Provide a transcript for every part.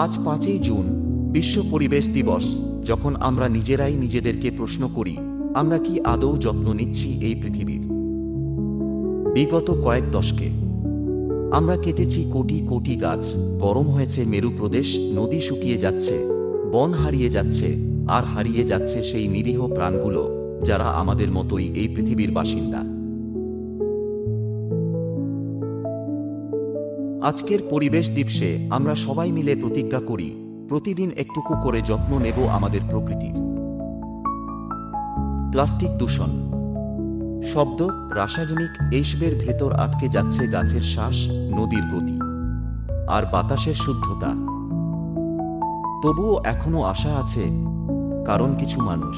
আজ 5ই জুন, বিশ্ব পরিবেশ দিবস। যখন আমরা নিজেরাই নিজেদেরকে প্রশ্ন করি, আমরা কি আদৌ যত্ন নিচ্ছি এই পৃথিবীর? বিগত কয়েক দশকে আমরা কেটেছি কোটি কোটি গাছ, গরম হয়েছে মেরু প্রদেশ, নদী শুকিয়ে যাচ্ছে, বন হারিয়ে যাচ্ছে, আর হারিয়ে যাচ্ছে সেই নিরীহ প্রাণগুলো যারা আমাদের মতোই এই পৃথিবীর বাসিন্দা। আজকের পরিবেশ দিবসে আমরা সবাই মিলে প্রতিজ্ঞা করি, প্রতিদিন একটুকু করে যত্ন নেব আমাদের প্রকৃতির। প্লাস্টিক দূষণ, শব্দ, রাসায়নিক এইসবের ভেতর আটকে যাচ্ছে গাছের শ্বাস, নদীর গতি আর বাতাসের শুদ্ধতা। তবুও এখনো আশা আছে, কারণ কিছু মানুষ,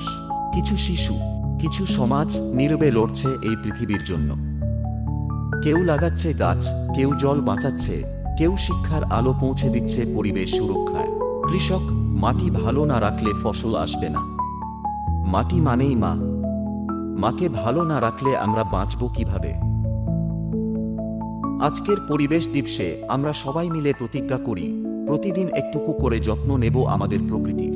কিছু শিশু, কিছু সমাজ নীরবে লড়ছে এই পৃথিবীর জন্য। কেউ লাগাচ্ছে গাছ, কেউ জল বাঁচাচ্ছে, কেউ শিক্ষার আলো পৌঁছে দিচ্ছে পরিবেশ সুরক্ষায়। কৃষক, মাটি ভালো না রাখলে ফসল আসবে না। মাটি মানেই মা। মাকে ভালো না রাখলে আমরা বাঁচব কিভাবে? আজকের পরিবেশ দিবসে আমরা সবাই মিলে প্রতিজ্ঞা করি, প্রতিদিন একটুকু করে যত্ন নেব আমাদের প্রকৃতির।